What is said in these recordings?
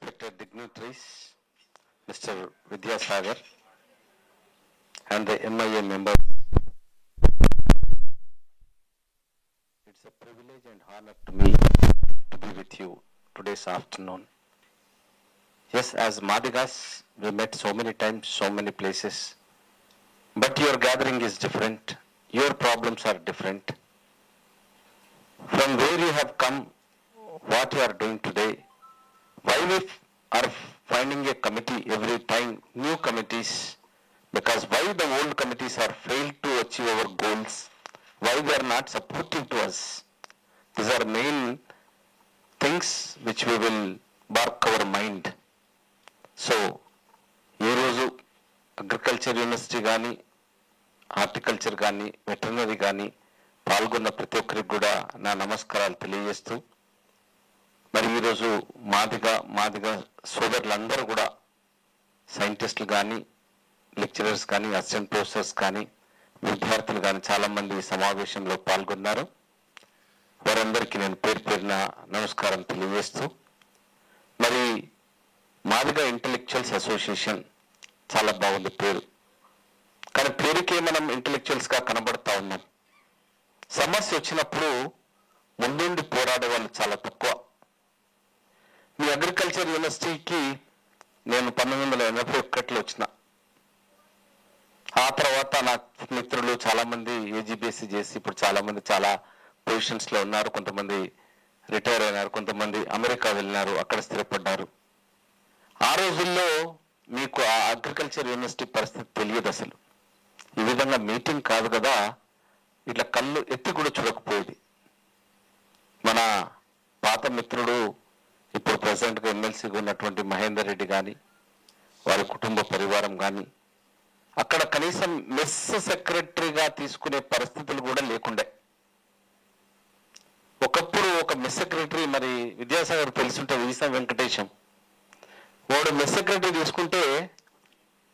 respected dignitaries, Mr. Vidyasagar, and the MIA members. It's a privilege and honor to me to be with you today's afternoon. Yes, as Madigas, we met so many times, so many places, but your gathering is different. Your problems are different. From where you have come, what you are doing today, why we are finding a committee every time, new committees, because why the old committees are failed to achieve our goals, why they are not supportive to us. These are main things which we will bark our mind. So, ఈ రోజు agriculture university కానీ horticulture కానీ veterinary కానీ పాల్గొన్న ప్రతి ఒక్కరికి కూడా నా నమస్కారాలు తెలియజేస్తూ, మరి ఈరోజు మాదిగా సోదరులందరూ కూడా సైంటిస్టులు కానీ లెక్చరర్స్ కానీ అసిస్టెంట్ ప్రొఫెసర్స్ కానీ విద్యార్థులు కానీ చాలామంది ఈ సమావేశంలో పాల్గొన్నారు. వారందరికీ నేను పేరు పేరున నమస్కారం తెలియజేస్తూ, మరి మాదిగా ఇంటలెక్చువల్స్ అసోసియేషన్ చాలా బాగుంది పేరు, కానీ పేరుకే మనం ఇంటలెక్చువల్స్గా కనబడతా ఉన్నాం. సమస్య వచ్చినప్పుడు ముందుండి పోరాడే వాళ్ళు చాలా తక్కువ. మీ అగ్రికల్చర్ యూనివర్సిటీకి నేను 1981లో వచ్చిన. ఆ తర్వాత నా మిత్రులు చాలామంది ఏజీబీఎస్సీ చేసి ఇప్పుడు చాలామంది చాలా పొజిషన్స్లో ఉన్నారు. కొంతమంది రిటైర్ అయినారు, కొంతమంది అమెరికా వెళ్ళినారు, అక్కడ స్థిరపడ్డారు. ఆ రోజుల్లో మీకు ఆ అగ్రికల్చర్ యూనివర్సిటీ పరిస్థితి తెలియదు. అసలు ఈ విధంగా మీటింగ్ కాదు కదా, ఇట్లా కళ్ళు ఎత్తి కూడా చూడకపోయేది. మన పాత మిత్రుడు ఇప్పుడు ప్రెసిడెంట్గా ఎమ్మెల్సీగా ఉన్నటువంటి మహేందర్ రెడ్డి కానీ వారి కుటుంబ పరివారం కానీ అక్కడ కనీసం మెస్ సెక్రటరీగా తీసుకునే పరిస్థితులు కూడా లేకుండే. ఒకప్పుడు ఒక మెస్ సెక్రటరీ, మరి విద్యాసాగర్ తెలుసుంటే వీసా వెంకటేశం, వాడు మెస్ సెక్రటరీ తీసుకుంటే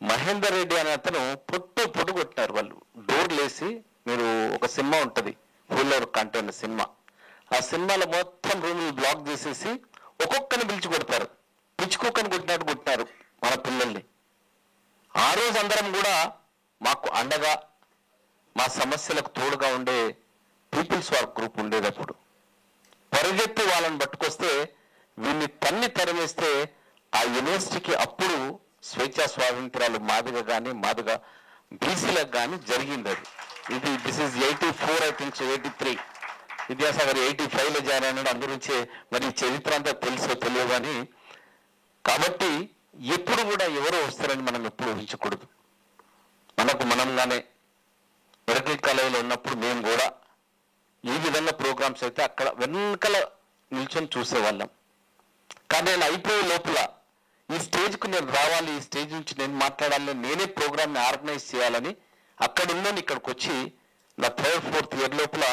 మహేందర్ రెడ్డి అనే అతను పొట్టు కొట్టినారు వాళ్ళు. డోర్లు వేసి, మీరు ఒక సినిమా ఉంటుంది ఫుల్లర్ కంటెంట్ సినిమా, ఆ సినిమాలో మొత్తం రూములు బ్లాక్ చేసేసి ఒక్కొక్కరిని పిలిచి కొడతారు. పిచ్చుకొక్కని కొట్టినారు మన పిల్లల్ని. ఆ రోజు అందరం కూడా మాకు అండగా, మా సమస్యలకు తోడుగా ఉండే పీపుల్స్ వార్ గ్రూప్ ఉండేటప్పుడు పరిగెత్తి వాళ్ళని పట్టుకొస్తే వీళ్ళని తన్ని తరిమేస్తే ఆ యూనివర్సిటీకి అప్పుడు స్వేచ్ఛా స్వాతంత్రాలు మాదిగా బీసీలకు కానీ జరిగింది. అది this is 84 I think 83. Vidyasagar 85లో జాయిన్ అయినాడు. అందుగురించే మరి చరిత్ర అంతా తెలుసో తెలియదు అని. కాబట్టి ఎప్పుడు కూడా ఎవరో వస్తారని మనం ఎప్పుడు ఊహించకూడదు. మనంగానే మెడికల్ కాలేజీలో ఉన్నప్పుడు మేము కూడా ఈ విధంగా ప్రోగ్రామ్స్ అయితే అక్కడ వెనకల నిల్చొని చూసేవాళ్ళం. కానీ నేను అయిపోయే లోపల ఈ స్టేజ్కు నేను రావాలి, ఈ స్టేజ్ నుంచి నేను మాట్లాడాలని, నేనే ప్రోగ్రామ్ని ఆర్గనైజ్ చేయాలని అక్కడ ఉందని ఇక్కడికి వచ్చి నా 3rd 4th ఇయర్ లోపల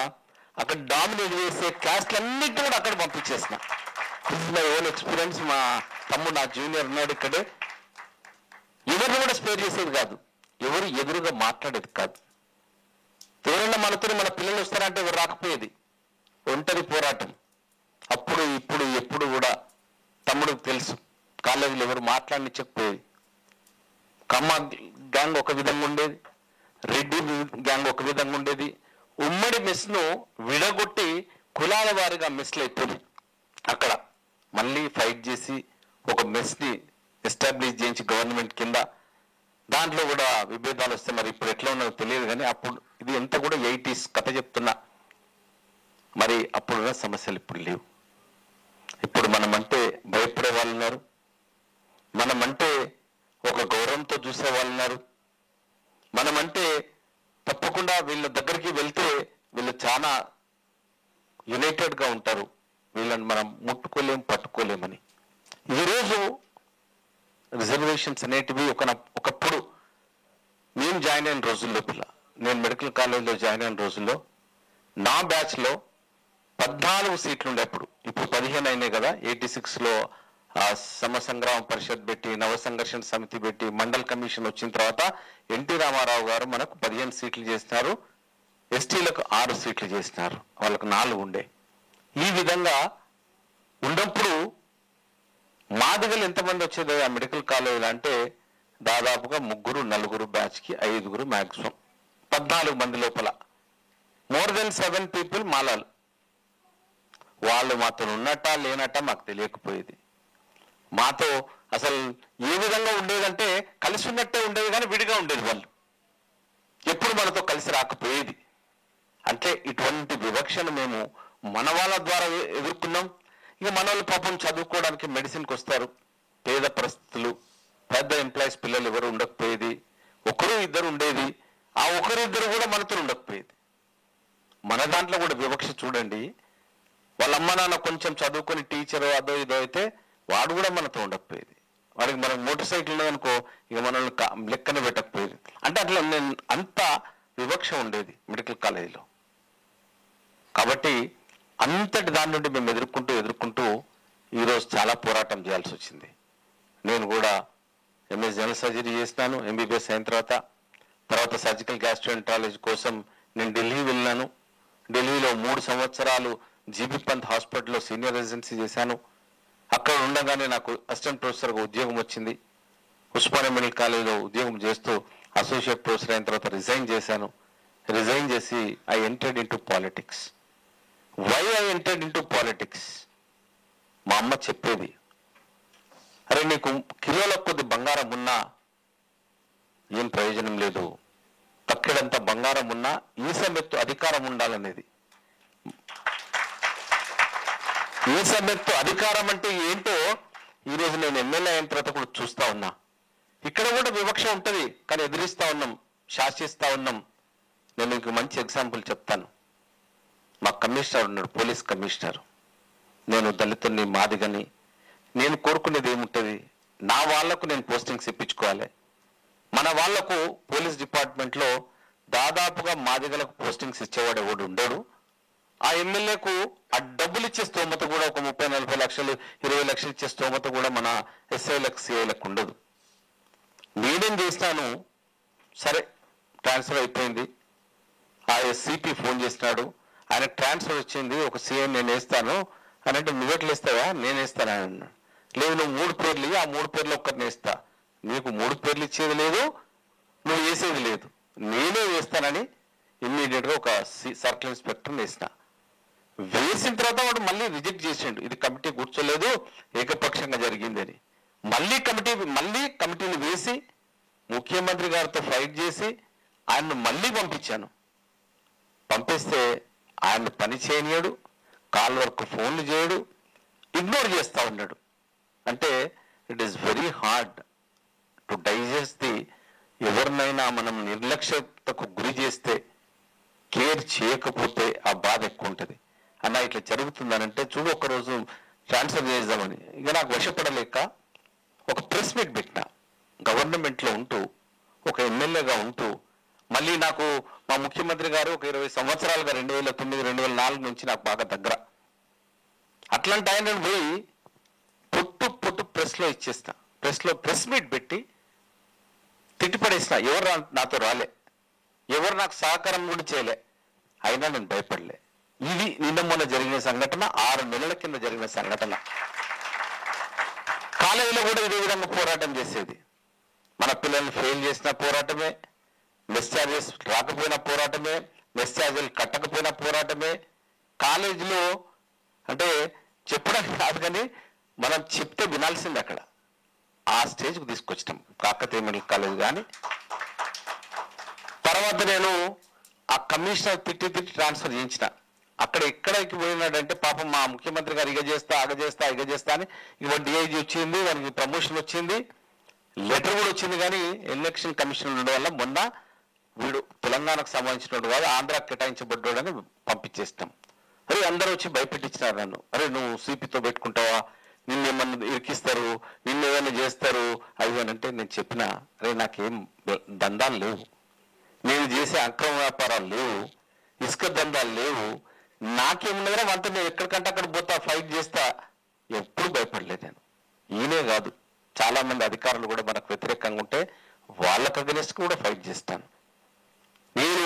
అక్కడ డామినేట్ చేసే క్లాస్లన్నింటినీ కూడా అక్కడ పంపించేసిన. This is my own experience. మా తమ్ముడు నా జూనియర్ ఉన్నాడు ఇక్కడే. ఎవరిని కూడా స్పేర్ చేసేది కాదు, ఎవరు ఎదురుగా మాట్లాడేది కాదు. ఎవరైనా మనతో మన పిల్లలు వస్తారంటే ఎవరు రాకపోయేది. ఒంటరి పోరాటం. అప్పుడు ఇప్పుడు ఎప్పుడు కూడా తమ్ముడికి తెలుసు, కాలేజీలో ఎవరు మాట్లాడనిచ్చకపోయేది. కమ్మ గ్యాంగ్ ఒక విధంగా ఉండేది, రెడ్డి గ్యాంగ్ ఒక విధంగా ఉండేది. ఉమ్మడి మెస్ను విడగొట్టి కులాల వారిగా మెస్లు అయిపోయింది. అక్కడ మళ్ళీ ఫైట్ చేసి ఒక మెస్ని ఎస్టాబ్లిష్ చేయించి గవర్నమెంట్ కింద, దాంట్లో కూడా విభేదాలు వస్తే మరి ఇప్పుడు ఎట్లా ఉన్నదో తెలియదు. కానీ అప్పుడు ఇది ఎంత కూడా 80s కథ చెప్తున్నా. మరి అప్పుడున్న సమస్యలు ఇప్పుడు లేవు. ఇప్పుడు మనమంటే భయపడే వాళ్ళు ఉన్నారు, మనమంటే ఒక గౌరవంతో చూసే వాళ్ళు ఉన్నారు. మనమంటే తప్పకుండా వీళ్ళ దగ్గరికి వెళ్తే వీళ్ళు చాలా యునైటెడ్గా ఉంటారు, వీళ్ళని మనం పట్టుకోలేమని. ఈరోజు రిజర్వేషన్స్ అనేటివి ఒకప్పుడు నేను జాయిన్ అయిన రోజుల్లో, నేను మెడికల్ కాలేజ్లో జాయిన్ అయిన రోజుల్లో నా బ్యాచ్లో 14 సీట్లు ఉండే. ఇప్పుడు 15 అయినాయి కదా. 86లో సమసంగ్రామ పరిషత్ పెట్టి, నవ సంఘర్షణ సమితి పెట్టి, మండల్ కమిషన్ వచ్చిన తర్వాత ఎన్టీ రామారావు గారు మనకు 15 సీట్లు చేసినారు, ఎస్టీలకు 6 సీట్లు చేసినారు, వాళ్ళకు 4 ఉండే. ఈ విధంగా ఉన్నప్పుడు మాదిగలు ఎంతమంది వచ్చేది ఆ మెడికల్ కాలేజీలో అంటే దాదాపుగా 3-4 బ్యాచ్కి 5 మ్యాక్సిమం, 14 మంది లోపల. మోర్ దెన్ 7 పీపుల్ మాలాలు. వాళ్ళు మాతో ఉన్నట్ట లేనట్ట మాకు తెలియకపోయేది. మాతో అసలు ఏ విధంగా ఉండేదంటే కలిసి ఉన్నట్టే ఉండేది కానీ విడిగా ఉండేది. వాళ్ళు ఎప్పుడు మనతో కలిసి రాకపోయేది. అంటే ఇటువంటి వివక్షను మేము మన వాళ్ళ ద్వారా ఎదుర్కొన్నాం. ఇక మన వాళ్ళు పాపం చదువుకోవడానికి మెడిసిన్కి వస్తారు, పేద పరిస్థితులు, పెద్ద ఎంప్లాయీస్ పిల్లలు ఎవరు ఉండకపోయేది, 1-2 ఉండేది. ఆ 1-2 కూడా మనతో ఉండకపోయేది. మన దాంట్లో కూడా వివక్ష చూడండి. వాళ్ళ అమ్మ నాన్న కొంచెం చదువుకొని టీచర్ అదో ఇదో అయితే వాడు కూడా మనతో ఉండకపోయేది. వాడికి మనకు మోటార్ సైకిల్ లేదనుకో ఇక మనల్ని లెక్కన పెట్టకపోయేది. అంటే అట్లా అంత వివక్ష ఉండేది మెడికల్ కాలేజీలో. కాబట్టి అంతటి దాని నుండి మేము ఎదుర్కొంటూ ఈరోజు చాలా పోరాటం చేయాల్సి వచ్చింది. నేను కూడా ఎంఎస్ జనరల్ సర్జరీ చేసినాను. ఎంబీబీఎస్ అయిన తర్వాత సర్జికల్ గ్యాస్ట్రోఎంట్రాలజీ కోసం నేను ఢిల్లీ వెళ్ళాను. ఢిల్లీలో 3 సంవత్సరాలు జీబీ పంత్ హాస్పిటల్లో సీనియర్ రెసిడెన్సీ చేశాను. అక్కడ ఉండగానే నాకు అసిస్టెంట్ ప్రొఫెసర్గా ఉద్యోగం వచ్చింది. ఉస్మానియా మెడికల్ కాలేజీలో ఉద్యోగం చేస్తూ అసోసియేట్ ప్రొఫెసర్ అయిన తర్వాత రిజైన్ చేశాను. రిజైన్ చేసి I entered into politics. Why I entered into politics? మా అమ్మ చెప్పేది, అరే నీకు కిలోల కొద్ది బంగారం ఉన్నా ఏం ప్రయోజనం లేదు, తక్కెడంత బంగారం ఉన్నా ఈసమెత్తు అధికారం ఉండాలనేది. ఈసమెత్తు అధికారం అంటే ఏంటో ఈరోజు నేను ఎమ్మెల్యే అయిన తర్వాత కూడా చూస్తా ఉన్నా. ఇక్కడ కూడా వివక్ష ఉంటుంది కానీ ఎదిరిస్తా ఉన్నాం, శాసిస్తా ఉన్నాం. నేను మీకు మంచి ఎగ్జాంపుల్ చెప్తాను. మా కమిషనర్ ఉన్నాడు, పోలీస్ కమిషనర్. నేను దళితుల్ని, మాదిగని. నేను కోరుకునేది ఏముంటుంది, నా వాళ్లకు నేను పోస్టింగ్స్ ఇప్పించుకోవాలి. మన వాళ్లకు పోలీస్ డిపార్ట్మెంట్లో దాదాపుగా మాదిగలకు పోస్టింగ్స్ ఇచ్చేవాడు ఎవడు ఉండడు. ఆ ఎమ్మెల్యేకు ఆ డబ్బులు ఇచ్చే స్తోమత కూడా ఒక 30-40 లక్షలు 20 లక్షలు ఇచ్చే స్తోమత కూడా మన ఎస్ఐలకు సిఐలకు ఉండదు. నేనేం చేసినాను, సరే ట్రాన్స్ఫర్ అయిపోయింది. ఆ ఎస్సీపీ ఫోన్ చేసినాడు, ఆయన ట్రాన్స్ఫర్ వచ్చింది, ఒక సీఎం నేను వేస్తాను అని అంటే, నువ్వెట్లు వేస్తావా? నేను వేస్తాను అన్నాడు. లేదు నువ్వు 3 పేర్లు ఇవి, ఆ 3 పేర్లు ఒక్కరిని వేస్తా. నీకు 3 పేర్లు ఇచ్చేది లేదు, నువ్వు వేసేది లేదు, నేనే వేస్తానని ఇమ్మీడియట్గా ఒక సర్కిల్ ఇన్స్పెక్టర్ని వేసిన. వేసిన తర్వాత వాడు మళ్ళీ రిజెక్ట్ చేసిండు, ఇది కమిటీ కూర్చోలేదు, ఏకపక్షంగా జరిగిందని. మళ్ళీ కమిటీని వేసి ముఖ్యమంత్రి గారితో ఫైట్ చేసి ఆయన్ను మళ్ళీ పంపించాను. పంపిస్తే ఆయన పని చేయనియాడు, కాల్ వరకు ఫోన్లు చేయడు, ఇగ్నోర్ చేస్తూ ఉన్నాడు. అంటే it is very hard to digest ఎవరినైనా మనం నిర్లక్ష్యతకు గురి చేస్తే, కేర్ చేయకపోతే ఆ బాధ ఎక్కువ ఉంటుంది. అన్న ఇట్లా జరుగుతుందనంటే చూడు, ఒక్కరోజు ట్రాన్స్ఫర్ చేద్దామని ఇక నాకు వశపడలేక ఒక ప్రెస్ మీట్ పెట్టిన. గవర్నమెంట్లో ఉంటూ, ఒక ఎమ్మెల్యేగా ఉంటూ, మళ్ళీ నాకు మా ముఖ్యమంత్రి గారు ఒక 20 సంవత్సరాలుగా 2009-2004 నుంచి నాకు బాగా దగ్గర. అట్లాంటి ఆయన పోయి పొట్టు ప్రెస్లో ఇచ్చేస్తా. ప్రెస్ మీట్ పెట్టి తిట్టిపడేసిన. ఎవరు నాతో రాలే, ఎవరు నాకు సహకారం కూడా చేయలే, అయినా నేను భయపడలే. ఇది నిన్న మొన్న జరిగిన సంఘటన, 6 నెలల కింద జరిగిన సంఘటన. కాలేజీలో కూడా ఇదే విధంగా పోరాటం చేసేది. మన పిల్లల్ని ఫెయిల్ చేసిన పోరాటమే, మెస్ ఛార్జెస్ రాకపోయినా పోరాటమే, మెస్ ఛార్జీలు కట్టకపోయినా పోరాటమే. కాలేజీలో అంటే చెప్పడం కాదు కానీ మనం చెప్తే వినాల్సింది. అక్కడ ఆ స్టేజ్కి తీసుకొచ్చినాం కాకతీయ మెడికల్ కాలేజ్. కానీ తర్వాత నేను ఆ కమిషనర్ తిట్టి ట్రాన్స్ఫర్ చేయించిన. అక్కడ ఎక్కడికి పోయినాడంటే పాపం మా ముఖ్యమంత్రి గారు ఇగ చేస్తా అని ఇవాళ డిఐజీ వచ్చింది, వానికి ప్రమోషన్ వచ్చింది, లెటర్ కూడా వచ్చింది. కానీ ఎలక్షన్ కమిషన్ ఉండడం వల్ల మొన్న వీడు తెలంగాణకు సంబంధించినోడు కాదు, ఆంధ్రాకి కేటాయించబడ్డాడు అని పంపించేస్తాం. అరే అందరూ వచ్చి భయపెట్టించినారు నన్ను. అరే నువ్వు సిపితో పెట్టుకుంటావా, నిన్ను ఏమన్నా ఇరికిస్తారు, నిన్ను ఏమైనా చేస్తారు అవి అని అంటే నేను చెప్పిన, అరే నాకేం దందాలు లేవు, నేను చేసే అక్రమ వ్యాపారాలు లేవు, ఇసుక దందాలు లేవు, నాకేమున్నదో అంత నేను ఎక్కడికంటే అక్కడ పోతా, ఫైట్ చేస్తా, ఎప్పుడు భయపడలేదు నేను. ఈయనే కాదు చాలా మంది అధికారులు కూడా మనకు వ్యతిరేకంగా ఉంటే వాళ్ళకు అగెనిస్ట్ కూడా ఫైట్ చేస్తాను. నేను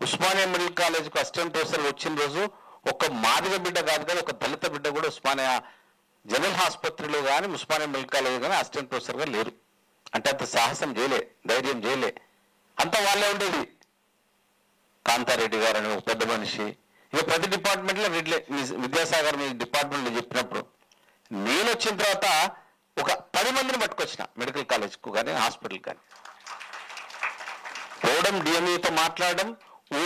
ఉస్మానియా మెడికల్ కాలేజ్కు అసిస్టెంట్ ప్రొఫెసర్ వచ్చిన రోజు ఒక మాదిగ బిడ్డ కాదు కదా, ఒక దళిత బిడ్డ కూడా ఉస్మానియా జనరల్ ఆసుపత్రిలో కానీ ఉస్మానియా మెడికల్ కాలేజ్ కానీ అసిస్టెంట్ ప్రొఫెసర్గా లేరు. అంటే అంత సాహసం చేయలే, ధైర్యం చేయలే, అంతా వాళ్ళే ఉండేది. కాంతారెడ్డి గారు అని ఒక పెద్ద మనిషి, ఇక ప్రతి డిపార్ట్మెంట్లో విద్యాసాగర్ మీ డిపార్ట్మెంట్లో చెప్పినప్పుడు నేను వచ్చిన తర్వాత ఒక 10 మందిని పట్టుకొచ్చిన మెడికల్ కాలేజ్కు కానీ హాస్పిటల్ కానీ. పోవడం, డిఎంఈతో మాట్లాడడం,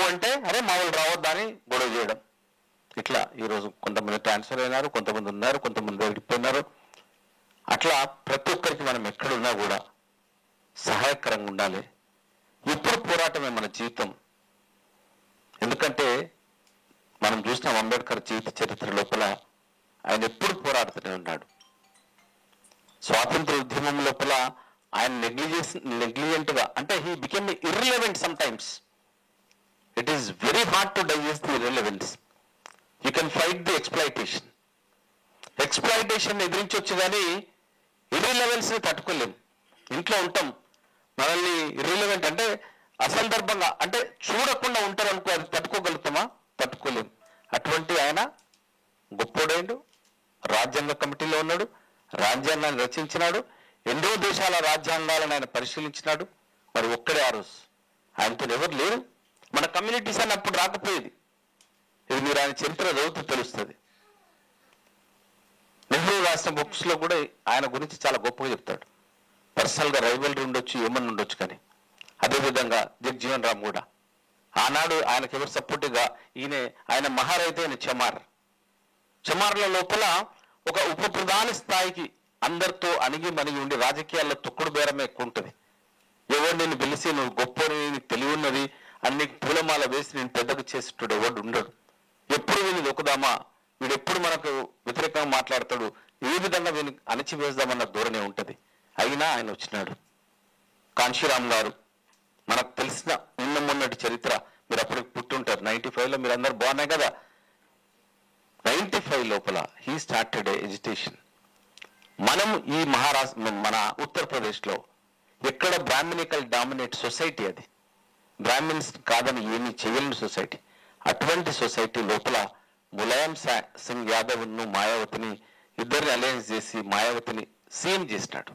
అంటే అరే మా వాళ్ళు రావద్దా అని గొడవ చేయడం. ఇట్లా ఈరోజు కొంతమంది ట్రాన్స్ఫర్ అయినారు, కొంతమంది ఉన్నారు, కొంతమంది వెళ్ళిపోయినారు. అట్లా ప్రతి ఒక్కరికి మనం ఎక్కడున్నా కూడా సహాయకరంగా ఉండాలి. ఎప్పుడు పోరాటమే మన జీవితం. ఎందుకంటే మనం చూసినాం అంబేద్కర్ జీవిత చరిత్ర లోపల ఆయన ఎప్పుడు పోరాడుతూనే ఉన్నాడు. స్వాతంత్ర ఉద్యమం లోపల ఆయన నెగ్లిజెంట్గా, అంటే he became irrelevant sometimes. It is very hard to digest the irrelevance. You can fight the exploitation ఎదిరించవచ్చు, కానీ ఇర్రిలెవెన్స్ ని తట్టుకోలేము. ఇంట్లో ఉంటాం, మనల్ని ఇర్రిలెవెంట్ అంటే అసందర్భంగా, అంటే చూడకుండా ఉంటారు అనుకో, అది తట్టుకోగలుగుతామా? తట్టుకోలేము. అటువంటి ఆయన గొప్పోడైండు, రాజ్యాంగ కమిటీలో ఉన్నాడు, రాజ్యాంగాన్ని రచించినాడు, ఎన్నో దేశాల రాజ్యాంగాలను ఆయన పరిశీలించినాడు. మరి ఒక్కడే ఆ రోజు ఆయనతో ఎవరు లేరు. మన కమ్యూనిటీస్ అని అప్పుడు రాకపోయేది. ఇది మీరు ఆయన చరిత్ర చదువుతూ తెలుస్తుంది. నెహ్రూ రాసిన బుక్స్ లో కూడా ఆయన గురించి చాలా గొప్పగా చెప్తాడు. పర్సనల్ గా రైవల్రీ ఉండొచ్చు, ఏమన్నా ఉండొచ్చు, కానీ అదేవిధంగా జగ్జీవన్ రామ్ కూడా ఆనాడు ఆయనకు ఎవరు సపోర్టుగా ఆయన మహారైతే అయిన చమార్ల లోపల ఒక ఉప ప్రధాని స్థాయికి అందరితో అణిగి మణిగి ఉండి, రాజకీయాల్లో తొక్కుడు బేరమే ఎక్కువ ఉంటుంది. ఎవరు నేను పిలిచి నువ్వు గొప్ప తెలివి ఉన్నది అన్ని పూలమాల వేసి నేను పెద్దగా చేసేటోడు ఎవడు ఉండడు. ఎప్పుడు వీని దొక్కుదామా, వీడు ఎప్పుడు మనకు వ్యతిరేకంగా మాట్లాడతాడు, ఏ విధంగా వీని అణచివేద్దామన్న ధోరణి ఉంటుంది. అయినా ఆయన వచ్చినాడు. కాంశీరామ్ గారు మనకు తెలిసిన మొన్నటి చరిత్ర, మీరు అప్పటికి పుట్టుంటారు. 95లో మీరు అందరు బాగున్నాయి కదా. 95 లోపల హీ స్టార్టెడ్ ఎడ్యుకేషన్. మనం ఈ మహారాష్ట్ర, మన ఉత్తరప్రదేశ్లో ఎక్కడ బ్రాహ్మణికల్ డామినేట్ సొసైటీ, అది బ్రాహ్మిన్స్ కాదని ఏమీ చేయలేని సొసైటీ. అటువంటి సొసైటీ లోపల ములాయం సింగ్ యాదవ్ను, మాయావతిని ఇద్దరిని అలయన్స్ చేసి మాయావతిని సీఎం చేసినాడు.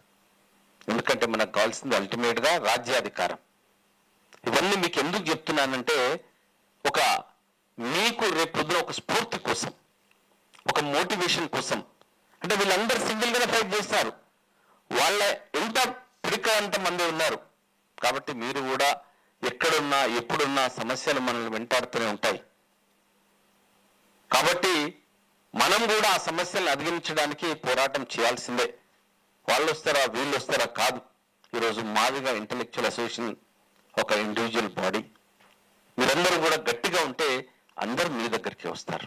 ఎందుకంటే మనకు కావాల్సింది అల్టిమేట్ గా రాజ్యాధికారం. ఇవన్నీ మీకు ఎందుకు చెప్తున్నానంటే, ఒక మీకు రేపొద్దున ఒక స్ఫూర్తి కోసం, ఒక మోటివేషన్ కోసం. అంటే వీళ్ళందరూ సింగిల్ గానే ఫైట్ చేస్తారు, వాళ్ళ ఎంత పిడికంత మంది ఉన్నారు. కాబట్టి మీరు కూడా ఎక్కడున్నా ఎప్పుడున్నా సమస్యలు మనల్ని వెంటాడుతూనే ఉంటాయి. కాబట్టి మనం కూడా ఆ సమస్యలను అధిగమించడానికి పోరాటం చేయాల్సిందే. వాళ్ళు వస్తారా వీళ్ళు వస్తారా కాదు. ఈరోజు మాదిగా ఇంటలెక్చువల్ అసోసియేషన్ ఒక ఇండివిజువల్ బాడీ. మీరందరూ కూడా గట్టిగా ఉంటే అందరూ మీ దగ్గరికి వస్తారు.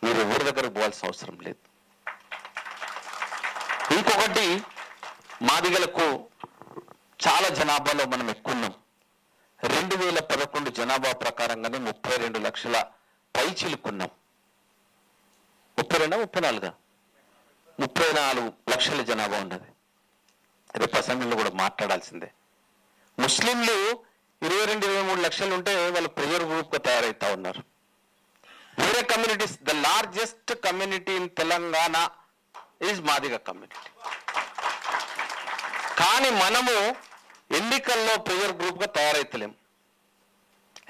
మీరు ఎవరి దగ్గరకు పోవాల్సిన అవసరం లేదు. ఇంకొకటి, మాదిగలకు చాలా జనాభాలో మనం ఎక్కున్నాం. 2011 జనాభా ప్రకారంగానే 32 లక్షల పైచిలుకున్నాం. 34 లక్షల జనాభా ఉన్నది. రేపు అసెంబ్లీలో కూడా మాట్లాడాల్సిందే. ముస్లింలు 22-23 లక్షలు ఉంటే వాళ్ళు ప్రెజర్ గ్రూప్ గా తయారవుతా ఉన్నారు. వేరే communities, the largest community in Telangana is Madiga community. కానీ మనము ఎన్నికల్లో ప్రెజర్ గ్రూప్ గా తయారైతలేం.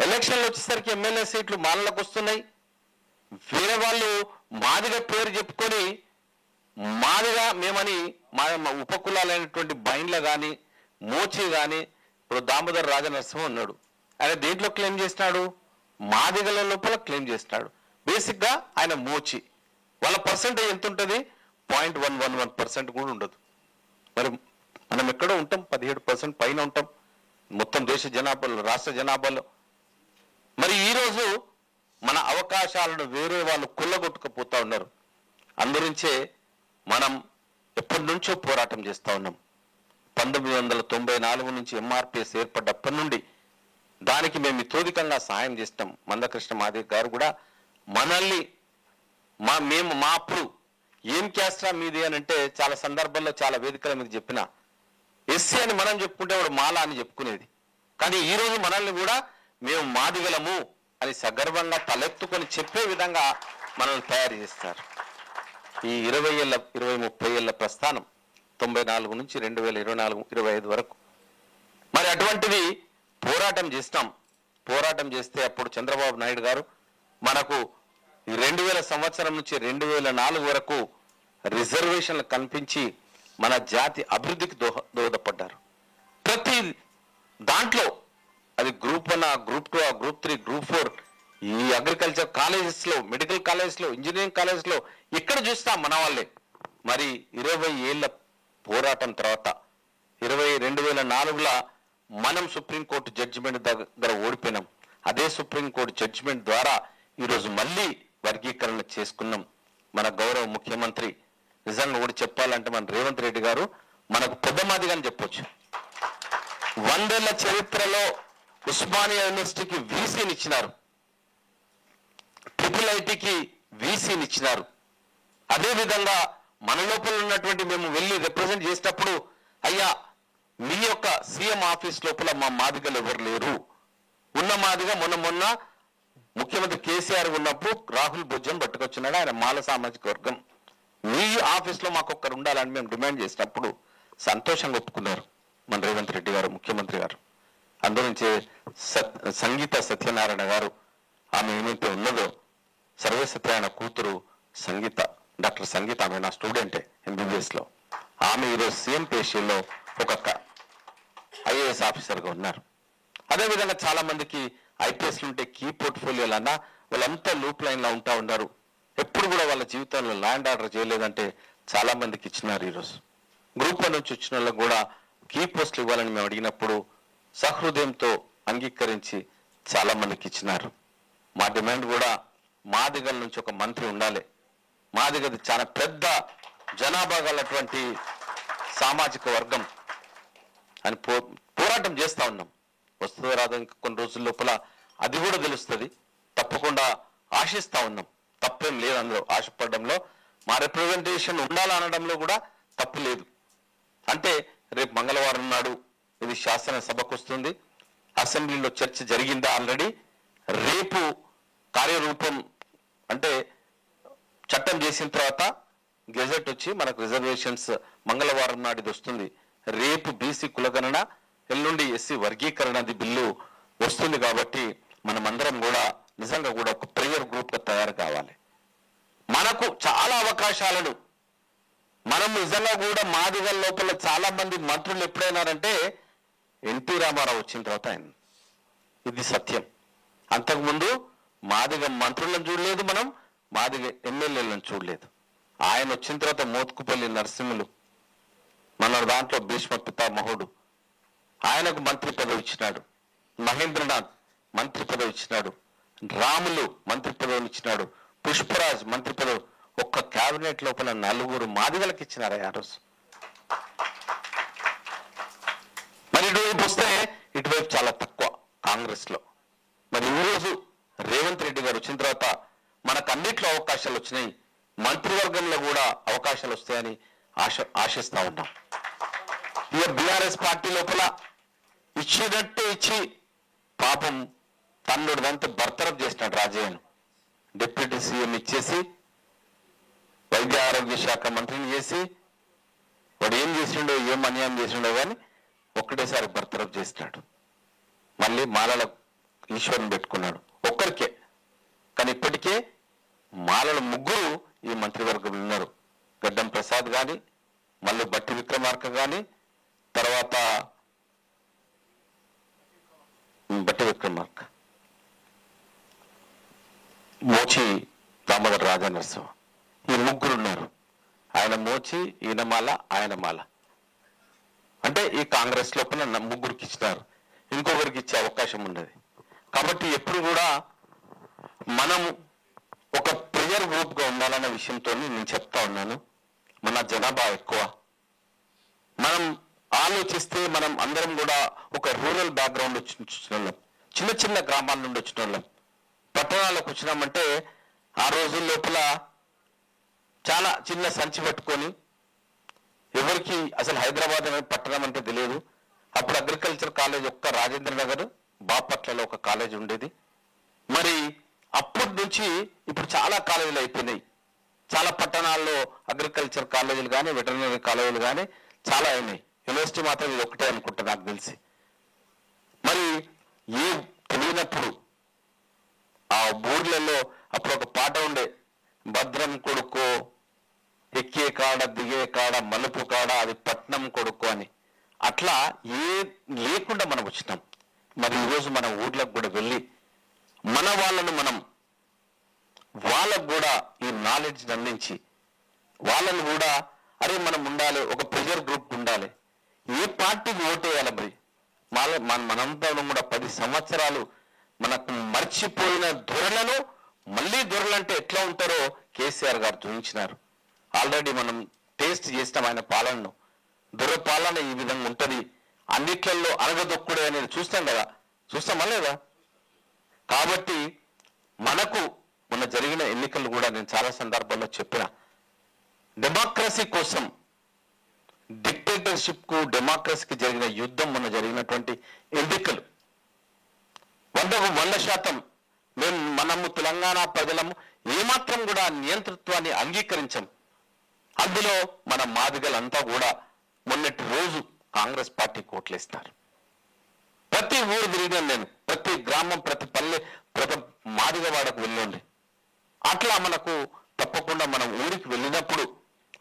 ఎలక్షన్లు వచ్చేసరికి ఎమ్మెల్యే సీట్లు మాలలకు వస్తున్నాయి. వేరే వాళ్ళు మాదిగ పేరు చెప్పుకొని మాదిగా మేమని మా ఉపకులాలైనటువంటి బైండ్ల కానీ మోచి కానీ, ఇప్పుడు దామోదర్ రాజనరసింహ ఉన్నాడు, ఆయన దేంట్లో క్లెయిమ్ చేసినాడు? మాదిగల లోపల క్లెయిమ్ చేసినాడు. బేసిక్ గా ఆయన మోచి. వాళ్ళ పర్సెంటేజ్ ఎంత ఉంటుంది? 0.111% కూడా ఉండదు. మరి మనం ఎక్కడో ఉంటాం, 17% పైన ఉంటాం మొత్తం దేశ జనాభాలో, రాష్ట్ర జనాభాలో. మరి ఈరోజు మన అవకాశాలను వేరే వాళ్ళు కొల్లగొట్టుకుపోతా ఉన్నారు. అందురించే మనం ఎప్పటి నుంచో పోరాటం చేస్తూ ఉన్నాం. 1994 నుంచి ఎంఆర్పిఎస్ ఏర్పడ్డప్పటి నుండి దానికి మేము ఇతోధికంగా సహాయం చేస్తాం. మందకృష్ణ మాదిగ గారు కూడా మనల్ని మా అప్పుడు ఏం క్యాస్ట్రా మీది అని అంటే చాలా సందర్భాల్లో చాలా వేదికల మీద చెప్పిన, ఎస్సీ అని మనం చెప్పుకుంటే వాడు మాల అని చెప్పుకునేది. కానీ ఈరోజు మనల్ని కూడా మేము మాదిగలము అని సగర్వంగా తలెత్తుకొని చెప్పే విధంగా మనల్ని తయారు చేస్తారు. ఈ 20-30 ఏళ్ల ప్రస్థానం 94 నుంచి 2024-25 వరకు. మరి అటువంటిది పోరాటం చేస్తాం. పోరాటం చేస్తే అప్పుడు చంద్రబాబు నాయుడు గారు మనకు 2000 సంవత్సరం నుంచి 2004 వరకు రిజర్వేషన్లు కల్పించి మన జాతి అభివృద్ధికి దోహదపడ్డారు. ప్రతి దాంట్లో అది గ్రూప్ 1, గ్రూప్ 2, గ్రూప్ 3, గ్రూప్ 4, ఈ అగ్రికల్చర్ కాలేజెస్లో, మెడికల్ కాలేజెస్లో, ఇంజనీరింగ్ కాలేజెస్లో ఎక్కడ చూస్తాం మన వాళ్ళే. మరి 20 ఏళ్ల పోరాటం తర్వాత 2004లో మనం సుప్రీంకోర్టు జడ్జిమెంట్ దగ్గర ఓడిపోయినాం. అదే సుప్రీంకోర్టు జడ్జిమెంట్ ద్వారా ఈరోజు మళ్ళీ వర్గీకరణ చేసుకున్నాం. మన గౌరవ ముఖ్యమంత్రి నిజంగా కూడా చెప్పాలంటే మన రేవంత్ రెడ్డి గారు మనకు పెద్దమాదిగా అని చెప్పొచ్చు. 100 ఏళ్ల చరిత్రలో ఉస్మానియా యూనివర్సిటీకి వీసీని ఇచ్చినారు, IITకి వీసీని ఇచ్చినారు. అదేవిధంగా మన లోపల ఉన్నటువంటి మేము వెళ్ళి రిప్రజెంట్ చేసేటప్పుడు అయ్యా మీ యొక్క సీఎం ఆఫీస్ లోపల మా మాదిగలు ఎవరు లేరు, ఉన్న మాదిగా మొన్న ముఖ్యమంత్రి కేసీఆర్ ఉన్నప్పుడు రాహుల్ బొజ్జం పట్టుకొచ్చినాడు, ఆయన మాల సామాజిక వర్గం, మీ ఆఫీస్లో మాకొక్కరు ఉండాలని మేము డిమాండ్ చేసినప్పుడు సంతోషంగా ఒప్పుకున్నారు మన రేవంత్ రెడ్డి గారు, ముఖ్యమంత్రి గారు. అందులోంచి సంగీత సత్యనారాయణ గారు, ఆమె ఏమైతే ఉన్నదో సర్వసత్యనారాయణ కూతురు సంగీత, డాక్టర్ సంగీత, ఆమె నా స్టూడెంటే MBBSలో. ఆమె ఈరోజు సీఎం పేషీలో ఒక IAS ఆఫీసర్గా ఉన్నారు. అదేవిధంగా చాలా మందికి IPSలు ఉంటే కీ పోర్ట్ఫోలియోలన్నా వాళ్ళంతా లూప్ లైన్లో ఉంటా ఉన్నారు. ఎప్పుడు కూడా వాళ్ళ జీవితంలో ల్యాండ్ ఆర్డర్ చేయలేదంటే చాలా మందికి ఇచ్చినారు. ఈరోజు గ్రూప్ 1 నుంచి వచ్చిన వాళ్ళకు కూడా కీ పోస్టులు ఇవ్వాలని మేము అడిగినప్పుడు సహృదయంతో అంగీకరించి చాలా మందికి ఇచ్చినారు. మా డిమాండ్ కూడా మాదిగల నుంచి ఒక మంత్రి ఉండాలి. మాదిగది చాలా పెద్ద జనాభా గలటువంటి సామాజిక వర్గం అని పోరాటం చేస్తూ ఉన్నాం. వస్తుందో రాదో ఇంకా కొన్ని రోజుల లోపల అది కూడా తెలుస్తుంది. తప్పకుండా ఆశిస్తూ ఉన్నాం, తప్పేం లేదు అందులో. ఆశపడడంలో మా రిప్రజెంటేషన్ ఉండాలనడంలో కూడా తప్పు లేదు. అంటే రేపు మంగళవారం నాడు ఇది శాసనసభకు వస్తుంది, అసెంబ్లీలో చర్చ జరిగిందా ఆల్రెడీ. రేపు కార్యరూపం అంటే చట్టం చేసిన తర్వాత గెజెట్ వచ్చి మనకు రిజర్వేషన్స్ మంగళవారం నాటిది వస్తుంది. రేపు BC కులగణన, ఎల్లుండి SC వర్గీకరణది బిల్లు వస్తుంది. కాబట్టి మనమందరం కూడా నిజంగా కూడా ఒక ప్రేయర్ గ్రూప్గా తయారు కావాలి. మనకు చాలా అవకాశాలను మనం నిజంగా కూడా మాదిగల లోపల చాలా మంది మంత్రులు ఎప్పుడైనారంటే ఎన్టీ రామారావు వచ్చిన తర్వాత ఆయన, ఇది సత్యం. అంతకుముందు మాదిగ మంత్రులను చూడలేదు, మనం మాదిగ ఎమ్మెల్యేలను చూడలేదు. ఆయన వచ్చిన తర్వాత మోత్కుపల్లి నరసింహులు మన దాంట్లో భీష్మ పితామహుడు, ఆయనకు మంత్రి పదవి ఇచ్చినాడు. మహేంద్రనాథ్ మంత్రి పదవి ఇచ్చినాడు. రాములు మంత్రి పదవిని ఇచ్చినాడు. పుష్పరాజ్ మంత్రి పదవి. ఒక్క క్యాబినెట్ లోపల 4 మాదిగలకు ఇచ్చినారు ఆ రోజు. మరి ఇటువైపు వస్తే ఇటువైపు చాలా తక్కువ కాంగ్రెస్ లో. మరి ఈరోజు రేవంత్ రెడ్డి గారు వచ్చిన తర్వాత మనకు అన్నిట్లో అవకాశాలు వచ్చినాయి, మంత్రివర్గంలో కూడా అవకాశాలు వస్తాయని ఆశిస్తా ఉన్నాం. ఇక BRS పార్టీ లోపల ఇచ్చినట్టు ఇచ్చి పాపం తన్నుడిదంతా బర్తరఫ్ చేసినాడు రాజయ్యను. డిప్యూటీ సీఎం ఇచ్చేసి వైద్య ఆరోగ్య శాఖ మంత్రిని చేసి వాడు ఏం చేసిండో, ఏం అన్యాయం చేసిండో కానీ ఒక్కటేసారి బర్తరఫ్ చేసినాడు. మళ్ళీ మాలల ఈశ్వరుని పెట్టుకున్నాడు ఒక్కరికే. కానీ ఇప్పటికే మాలల 3 ఈ మంత్రివర్గం ఉన్నారు. గడ్డం ప్రసాద్ కానీ, మళ్ళీ బట్టి విక్రమార్క కానీ, తర్వాత మోచి దామోదర్ రాజా నరసింహ, ఈ 3 ఉన్నారు. ఆయన మోచి, ఈయన మాల, ఆయన మాల. అంటే ఈ కాంగ్రెస్ లోపల 3కి ఇచ్చినారు, ఇంకొకరికి ఇచ్చే అవకాశం ఉన్నది. కాబట్టి ఎప్పుడు కూడా మనం ఒక ప్రేయర్ గ్రూప్ గా ఉండాలన్న విషయంతో నేను చెప్తా ఉన్నాను. మన జనాభా ఎక్కువ, మనం ఆలోచిస్తే మనం అందరం కూడా ఒక రూరల్ బ్యాక్గ్రౌండ్ వచ్చిన వాళ్ళం, చిన్న చిన్న గ్రామాల నుండి వచ్చిన వాళ్ళం. పట్టణాలకు వచ్చినామంటే ఆ రోజుల లోపల చాలా చిన్న సంచి పట్టుకొని, ఎవరికి అసలు హైదరాబాద్ అనే పట్టణం అంటే తెలియదు. అప్పుడు అగ్రికల్చర్ కాలేజ్ ఒక్క రాజేంద్ర నగర్ బాపట్లలో ఒక కాలేజ్ ఉండేది. మరి అప్పటి నుంచి ఇప్పుడు చాలా కాలేజీలు అయిపోయినాయి, చాలా పట్టణాల్లో అగ్రికల్చర్ కాలేజీలు కానీ వెటర్నరీ కాలేజీలు కానీ చాలా అయినాయి. యూనివర్సిటీ మాత్రం ఇది ఒకటే అనుకుంటా నాకు తెలిసి. మరి ఏ తెలియనప్పుడు ఆ ఊర్లలో అప్పుడు ఒక పాట ఉండే, భద్రం కొడుకో ఎక్కే కాడ దిగే కాడ మలుపు కాడ అది పట్నం కొడుకు అని. అట్లా ఏ లేకుండా మనం వచ్చినాం. మరి ఈరోజు మన ఊర్లకు కూడా వెళ్ళి మన వాళ్ళను మనం వాళ్ళకు కూడా ఈ నాలెడ్జ్ అందించి వాళ్ళను కూడా అరే మనం ఉండాలి, ఒక ప్రెజర్ గ్రూప్ ఉండాలి, ఏ పార్టీకి ఓటేయాలి. మరి మనంతా కూడా 10 సంవత్సరాలు మనకు మర్చిపోయిన దొరలను మళ్ళీ దొరలంటే ఎట్లా ఉంటారో కేసీఆర్ గారు చూపించినారు. ఆల్రెడీ మనం టేస్ట్ చేసినాం ఆయన పాలనను. దొర పాలన ఈ విధంగా ఉంటుంది, అన్నిట్లలో అనగదొక్కుడే అనేది చూస్తాం కదా, చూస్తామా లేదా? కాబట్టి మనకు మొన్న జరిగిన ఎన్నికలు కూడా నేను చాలా సందర్భాల్లో చెప్పిన, డెమోక్రసీ కోసం డిక్టేటర్షిప్ కు డెమోక్రసీకి జరిగిన యుద్ధం మొన్న జరిగినటువంటి ఎన్నికలు 100% మనము తెలంగాణ ప్రజలము ఏమాత్రం కూడా నియంతృత్వాన్ని అంగీకరించం. అందులో మన మాదిగలంతా కూడా మొన్నటి రోజు కాంగ్రెస్ పార్టీకి ఓట్లేస్తారు. ప్రతి ఊరు తిరిగాను నేను, ప్రతి గ్రామం, ప్రతి పల్లె, ప్రతి మాదిగవాడకు వెళ్ళండి. అట్లా మనకు తప్పకుండా మనం ఊరికి వెళ్ళినప్పుడు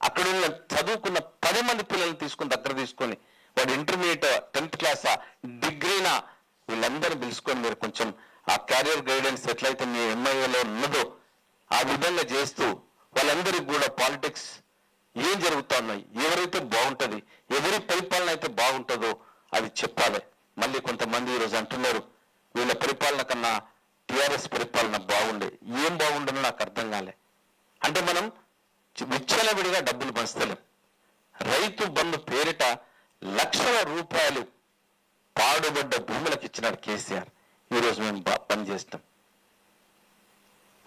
అక్కడ ఉన్న చదువుకున్న 10 మంది పిల్లల్ని దగ్గర తీసుకొని వాడు ఇంటర్మీడియట్ 10th క్లాసా డిగ్రీనా వీళ్ళందరూ పిలుచుకొని మీరు కొంచెం ఆ క్యారియర్ గైడెన్స్ ఎట్లయితే మీ ఎంఐఏలో ఉన్నదో ఆ విధంగా చేస్తూ వాళ్ళందరికీ కూడా పాలిటిక్స్ ఏం జరుగుతా ఉన్నాయి, ఎవరైతే బాగుంటుంది, ఎవరి పరిపాలన అయితే బాగుంటుందో అది చెప్పాలి. మళ్ళీ కొంతమంది ఈరోజు అంటున్నారు వీళ్ళ పరిపాలన కన్నా టిఆర్ఎస్ పరిపాలన బాగుండే. ఏం బాగుండనో నాకు అర్థం కాలే. అంటే మనం విచ్చలవిడిగా డబ్బులు పంచలేం. రైతు బంధు పేరిట లక్షల రూపాయలు పాడుబడ్డ భూములకు ఇచ్చినాడు కేసీఆర్. ఈరోజు మేము పని చేస్తాం.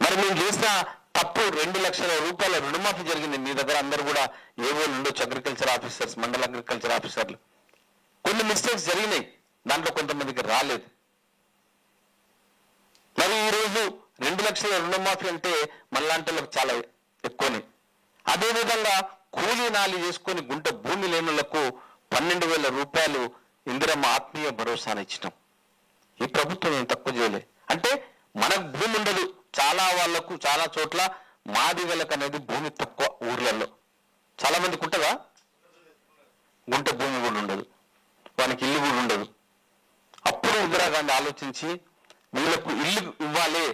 మరి మేము చేసిన తప్పు 2 లక్షల రూపాయల రుణమాఫీ జరిగింది. మీ దగ్గర అందరూ కూడా ఏవో ఉండొచ్చు, అగ్రికల్చర్ ఆఫీసర్స్, మండల అగ్రికల్చర్ ఆఫీసర్లు. కొన్ని మిస్టేక్స్ జరిగినాయి, దాంట్లో కొంతమందికి రాలేదు. మరి ఈరోజు 2 లక్షల రుణమాఫీ అంటే మనలాంటి చాలా ఎక్కువనే. అదేవిధంగా కూలీ నాలి చేసుకొని గుంట భూమి లేనులకు 12,000 రూపాయలు ఇందిరమ్మ ఆత్మీయ భరోసాను ఇచ్చినాం. ఈ ప్రభుత్వం ఏం తక్కువ చేయలే. అంటే మనకు భూమి ఉండదు, చాలా వాళ్లకు చాలా చోట్ల మాదిగలకు అనేది భూమి తక్కువ. ఊర్లలో చాలా మందికి ఉంటుందా? గుంట భూమి కూడా ఉండదు, వానికి ఇల్లు కూడా ఉండదు. అప్పుడు ఇందిరాగాంధీ ఆలోచించి వీళ్ళకు ఇల్లు ఇవ్వాలి,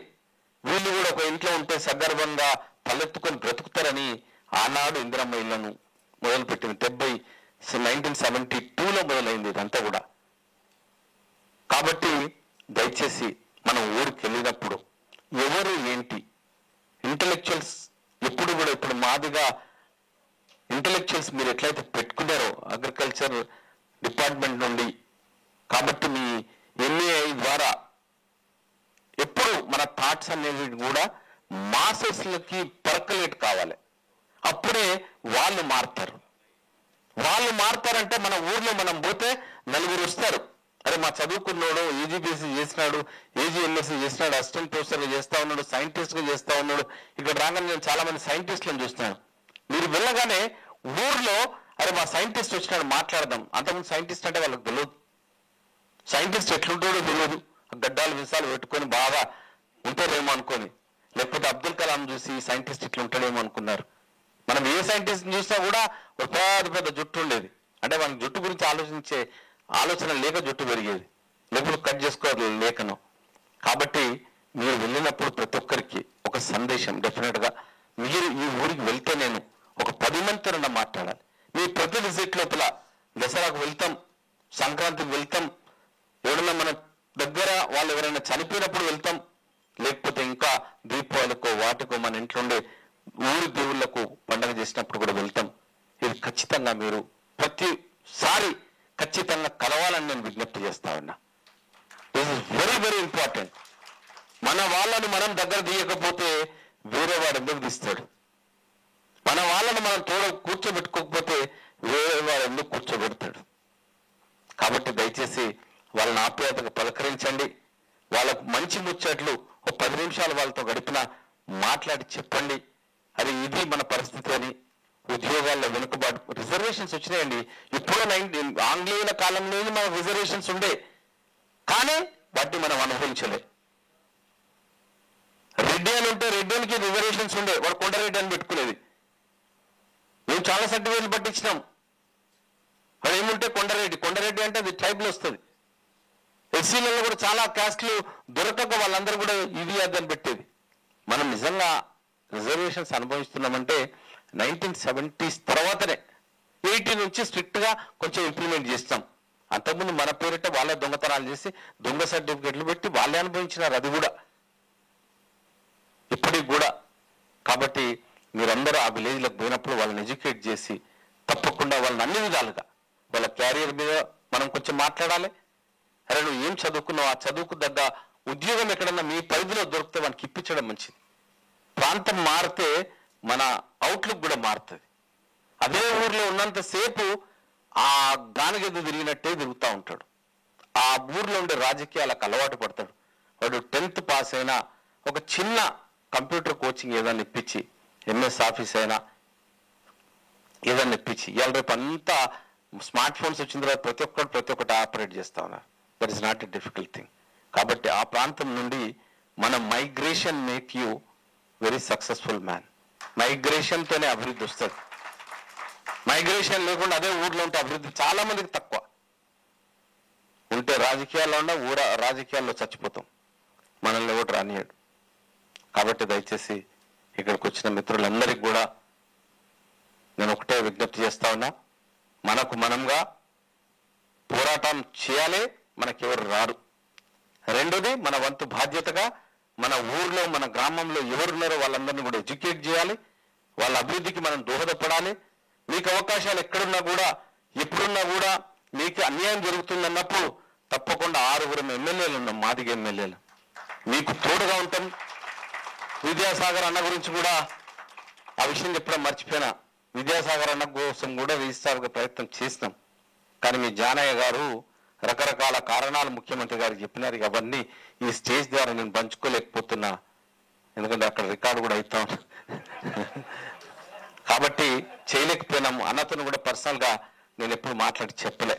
వీళ్ళు కూడా ఒక ఇంట్లో ఉంటే సగర్వంగా తలెత్తుకొని బ్రతుకుతారని ఆనాడు ఇందిరమ్మ ఇళ్లను మొదలుపెట్టింది. 1972లో మొదలైంది ఇదంతా కూడా. కాబట్టి దయచేసి మనం ఊరికి వెళ్ళినప్పుడు ఎవరు ఏంటి ఇంటలెక్చువల్స్ ఎప్పుడు కూడా, ఇప్పుడు మాదిగా ఇంటలెక్చువల్స్ మీరు ఎట్లయితే పెట్టుకున్నారో అగ్రికల్చర్ డిపార్ట్మెంట్ నుండి, కాబట్టి మీ ఎంఏఐ ద్వారా ఎప్పుడు మన థాట్స్ అనేవి కూడా మాసెస్లకి పర్కలేట్ కావాలి. అప్పుడే వాళ్ళు మారుతారు. వాళ్ళు మారుతారంటే మన ఊర్లో మనం పోతే 4 వస్తారు. అరే మా చదువుకున్నాడు, ఈజీబీసీ చేసినాడు, ఏజీఎంఎస్సీ చేసినాడు, అసిస్టెంట్ ప్రొఫెసర్గా చేస్తా ఉన్నాడు, సైంటిస్ట్గా చేస్తా ఉన్నాడు. ఇక్కడ రాగానే నేను చాలా మంది సైంటిస్టులను చూస్తున్నాను. మీరు వెళ్ళగానే ఊర్లో అరే మా సైంటిస్ట్ వచ్చినాడు మాట్లాడదాం. అంతకుముందు సైంటిస్ట్ అంటే వాళ్ళకి తెలియదు, సైంటిస్ట్ ఎట్లుంటాడో తెలియదు. గడ్డాలు విసాలు పెట్టుకొని బాగా ఉంటారేమో అనుకొని, లేకపోతే అబ్దుల్ కలాం చూసి సైంటిస్ట్ ఇట్లా ఉంటాడేమో అనుకున్నారు. మనం ఏ సైంటిస్ట్ చూసినా కూడా ఒక పెద్ద జుట్టు ఉండేది. అంటే మనకి జుట్టు గురించి ఆలోచించే ఆలోచన లేక జుట్టు పెరిగేది, లేకపోతే కట్ చేసుకోవాలి లేఖనం. కాబట్టి మీరు వెళ్ళినప్పుడు ప్రతి ఒక్కరికి ఒక సందేశం, డెఫినెట్గా మీరు ఈ ఊరికి వెళ్తే నేను ఒక 10 మందితో మాట్లాడాలి. మీ ప్రతి విజిట్ లోపల దసరాకు వెళ్తాం, సంక్రాంతికి వెళ్తాం, ఎవరైనా మన దగ్గర వాళ్ళు ఎవరైనా చనిపోయినప్పుడు వెళ్తాం, లేకపోతే ఇంకా దీపావళికో వాటికో మన ఇంట్లో ఉండే ఊరి దేవుళ్లకు పండుగ చేసినప్పుడు కూడా వెళ్తాం. ఇది ఖచ్చితంగా మీరు ప్రతిసారి ఖచ్చితంగా కలవాలని నేను విజ్ఞప్తి చేస్తా ఉన్నా. This is very very important. మన వాళ్ళని మనం దగ్గర తీయకపోతే వేరే వాడు ఎందుకు తీస్తాడు? మన వాళ్ళని మనం కూర్చోబెట్టుకోకపోతే వేరే వాడు ఎందుకు కూర్చోబెడతాడు? కాబట్టి దయచేసి వాళ్ళని ఆప్యాయతగా పలకరించండి. వాళ్ళకు మంచి ముచ్చట్లు ఒక 10 నిమిషాలు వాళ్ళతో గడిపిన మాట్లాడి చెప్పండి. అది ఇది మన పరిస్థితి అని, ఉద్యోగాల్లో వెనుకబాటు, రిజర్వేషన్స్ వచ్చినాయండి. ఇప్పుడు ఆంగ్లేయుల కాలంలోనే మనకు రిజర్వేషన్స్ ఉండే, కానీ వాటిని మనం అనుభవించలే. రెడ్డి అని ఉంటే రెడ్డికి రిజర్వేషన్స్ ఉండే, వాడు కొండరెడ్డి అని పెట్టుకునేది. మేము చాలా సర్టిఫికేట్లు పట్టించినాం. వాడు ఏముంటే కొండరెడ్డి అంటే అది ట్రైబ్లో వస్తుంది. ఎస్సీలలో కూడా చాలా క్యాస్ట్లు దొరకక వాళ్ళందరూ కూడా ఇది అదని పెట్టేది. మనం నిజంగా రిజర్వేషన్స్ అనుభవిస్తున్నామంటే 1970s తర్వాతనే, 80 నుంచి స్ట్రిక్ట్గా కొంచెం ఇంప్లిమెంట్ చేస్తాం. అంతకుముందు మన పేరిట వాళ్ళే దొంగతనాలు చేసి దొంగ సర్టిఫికెట్లు పెట్టి వాళ్ళే అనుభవించినారు, అది కూడా ఇప్పటికి కూడా. కాబట్టి మీరందరూ ఆ విలేజ్లకు పోయినప్పుడు వాళ్ళని ఎడ్యుకేట్ చేసి తప్పకుండా వాళ్ళని అన్ని విధాలుగా వాళ్ళ క్యారియర్ మీద మనం కొంచెం మాట్లాడాలి. అరే నువ్వు ఏం చదువుకున్నావు, ఆ చదువుకు తగ్గ ఉద్యోగం ఎక్కడన్నా మీ పరిధిలో దొరికితే వానికి ఇప్పించడం మంచిది. ప్రాంతం మారితే మన అవుట్లుక్ కూడా మారుతుంది. అదే ఊర్లో ఉన్నంతసేపు ఆ గానగెద్దు తిరిగినట్టే తిరుగుతూ ఉంటాడు. ఆ ఊర్లో ఉండే రాజకీయాలకు అలవాటు పడతాడు. వాడు 10th పాస్ అయినా ఒక చిన్న కంప్యూటర్ కోచింగ్ ఏదైనా ఇప్పించి, ఎంఎస్ ఆఫీస్ అయినా ఏదైనా ఇప్పించి, ఇవాళ రేపు అంతా స్మార్ట్ ఫోన్స్ వచ్చిన తర్వాత ప్రతి ఒక్కటి ఆపరేట్ చేస్తా ఉన్నారు. That is not a difficult thing. కాబట్టి ఆ ప్రాంతం నుండి మన migration make you very successful man. మైగ్రేషన్తోనే అభివృద్ధి వస్తుంది. మైగ్రేషన్ లేకుండా అదే ఊర్లో ఉంటే అభివృద్ధి చాలా మందికి తక్కువ. ఉంటే రాజకీయాల్లో ఉన్న రాజకీయాల్లో చచ్చిపోతాం, మనల్ని ఎవరు రానియాడు. కాబట్టి దయచేసి ఇక్కడికి వచ్చిన మిత్రులందరికీ కూడా నేను ఒకటే విజ్ఞప్తి చేస్తా ఉన్నా, మనకు మనంగా పోరాటం చేయాలి, మనకెవరు రారు. రెండోది, మన వంతు బాధ్యతగా మన ఊర్లో మన గ్రామంలో ఎవరున్నారో వాళ్ళందరినీ కూడా ఎడ్యుకేట్ చేయాలి, వాళ్ళ అభివృద్ధికి మనం దోహదపడాలి. మీకు అవకాశాలు ఎక్కడున్నా కూడా ఎప్పుడున్నా కూడా మీకు అన్యాయం జరుగుతుందన్నప్పుడు తప్పకుండా 6 ఎమ్మెల్యేలు ఉన్నాం, మాదిగ ఎమ్మెల్యేలు, మీకు తోడుగా ఉంటాం. విద్యాసాగర్ అన్న గురించి కూడా ఆ విషయం చెప్పడం మర్చిపోయినా, విద్యాసాగర్ అన్న కోసం కూడా రిజిస్ట్రార్గా ప్రయత్నం చేసినాం. కానీ మీ జానయ్య గారు రకరకాల కారణాలు ముఖ్యమంత్రి గారికి చెప్పినారు. అవన్నీ ఈ స్టేజ్ ద్వారా నేను పంచుకోలేకపోతున్నా, ఎందుకంటే అక్కడ రికార్డు కూడా అవుతాం. కాబట్టి చేయలేకపోయినాము. అన్నతను కూడా పర్సనల్గా నేను ఎప్పుడు మాట్లాడి చెప్పలే,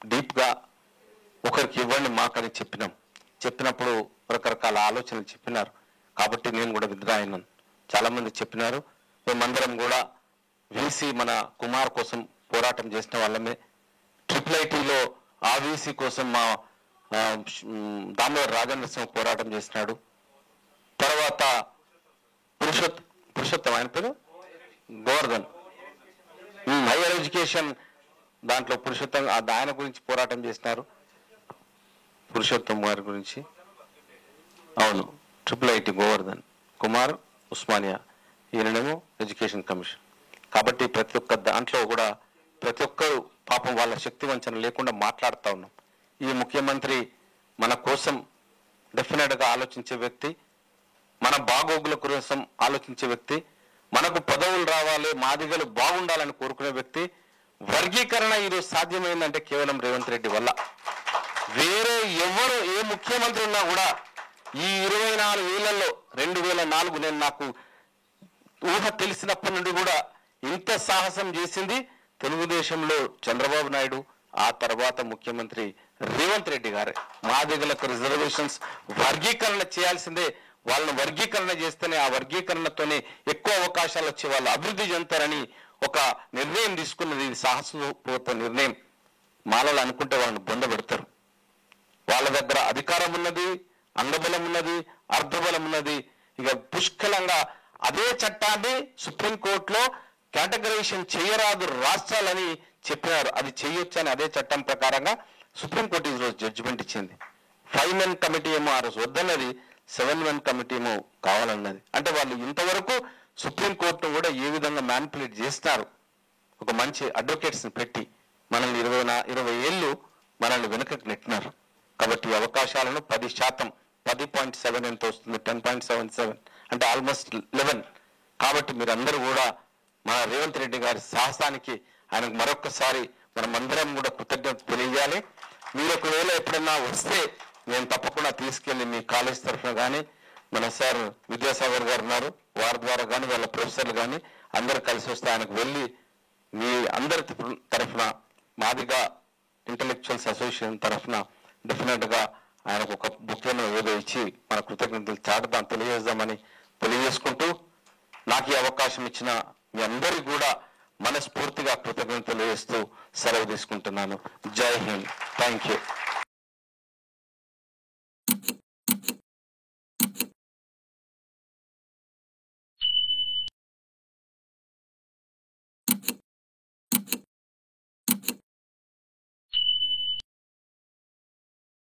డీప్గా ఒకరికి ఇవ్వండి మాకని చెప్పినప్పుడు రకరకాల ఆలోచనలు చెప్పినారు. కాబట్టి నేను కూడా విత్డ్రా అయినాను. చాలామంది చెప్పినారు. మేమందరం కూడా వీసీ మన కుమార్ కోసం పోరాటం చేసిన వాళ్ళమే. IIITలో ఆ వీసీ కోసం మా దామోదర్ రాజనరసింహ పోరాటం చేసినాడు. తర్వాత పురుషోత్తం ఆయన పేరు గోవర్ధన్, హైయర్ ఎడ్యుకేషన్ దాంట్లో పురుషోత్తం ఆయన గురించి పోరాటం చేసినారు. పురుషోత్తం గారి గురించి, అవును, IIIT గోవర్ధన్, కుమార్ ఉస్మానియా, ఈయననేమో ఎడ్యుకేషన్ కమిషన్. కాబట్టి ప్రతి ఒక్క దాంట్లో కూడా ప్రతి ఒక్కరు పాపం వాళ్ళ శక్తి వంచన లేకుండా మాట్లాడుతూ ఉన్నాం. ఈ ముఖ్యమంత్రి మన కోసం డెఫినెట్గా ఆలోచించే వ్యక్తి, మన బాగోగుల కోసం ఆలోచించే వ్యక్తి, మనకు పదవులు రావాలి, మాదిగలు బాగుండాలని కోరుకునే వ్యక్తి. వర్గీకరణ ఈరోజు సాధ్యమైందంటే కేవలం రేవంత్ రెడ్డి వల్ల. వేరే ఎవరు ఏ ముఖ్యమంత్రి ఉన్నా కూడా ఈ 24 ఏళ్లలో 2004 నేను నాకు ఊహ తెలిసినప్పటి నుండి కూడా ఇంత సాహసం చేసింది తెలుగుదేశంలో చంద్రబాబు నాయుడు, ఆ తర్వాత ముఖ్యమంత్రి రేవంత్ రెడ్డి గారే. మాదిగలకు రిజర్వేషన్స్ వర్గీకరణ చేయాల్సిందే, వాళ్ళని వర్గీకరణ చేస్తేనే ఆ వర్గీకరణతోనే ఎక్కువ అవకాశాలు వచ్చి వాళ్ళు అభివృద్ధి చెందుతారని ఒక నిర్ణయం తీసుకున్నది. ఇది సాహసపూర్వక నిర్ణయం. మాలలు అనుకుంటే వాళ్ళని బొందబెడతారు. వాళ్ళ దగ్గర అధికారం ఉన్నది, అంగబలం ఉన్నది, అర్ధబలం ఉన్నది. ఇక పుష్కలంగా అదే చట్టాన్ని సుప్రీంకోర్టులో కేటగరైజేషన్ చేయరాదు రాష్ట్రాలని చెప్పినారు. అది చేయొచ్చని అదే చట్టం ప్రకారంగా సుప్రీంకోర్టు ఈరోజు జడ్జిమెంట్ ఇచ్చింది. 5 men కమిటీ ఏమో ఆ రోజు వద్దన్నది, 7 men కమిటీ ఏమో కావాలన్నది. అంటే వాళ్ళు ఇంతవరకు సుప్రీంకోర్టును కూడా ఏ విధంగా మ్యానిపులేట్ చేస్తున్నారు. ఒక మంచి అడ్వకేట్స్ని పెట్టి మనల్ని 20 ఏళ్ళు మనల్ని వెనుకకు నెట్టినారు. కాబట్టి ఈ అవకాశాలను 10%, 10.7 ఎంత వస్తుంది, 10.77 అంటే ఆల్మోస్ట్ 11. కాబట్టి మీరందరూ కూడా మన రేవంత్ రెడ్డి గారి సాహసానికి ఆయనకు మరొకసారి మనమందరం కూడా కృతజ్ఞత తెలియజేయాలి. మీరు ఒకవేళ ఎప్పుడన్నా వస్తే నేను తప్పకుండా తీసుకెళ్ళి మీ కాలేజ్ తరఫున కానీ మన సార్ విద్యాసాగర్ గారు ఉన్నారు, వారి ద్వారా కానీ వాళ్ళ ప్రొఫెసర్లు కానీ అందరు కలిసి వస్తే ఆయనకు వెళ్ళి మీ అందరి తరఫున మాదిగా ఇంటలెక్చువల్స్ అసోసియేషన్ తరఫున డెఫినెట్గా ఆయనకు ఒక బుక్లను ఏదో ఇచ్చి మన కృతజ్ఞతలు చాటుదాం తెలియజేద్దామని తెలియజేసుకుంటూ, నాకు ఈ అవకాశం ఇచ్చిన మీ అందరికీ కూడా మనస్ఫూర్తిగా కృతజ్ఞతలు తెలియజేస్తూ సెలవు తీసుకుంటున్నాను. జై హింద్. Thank you.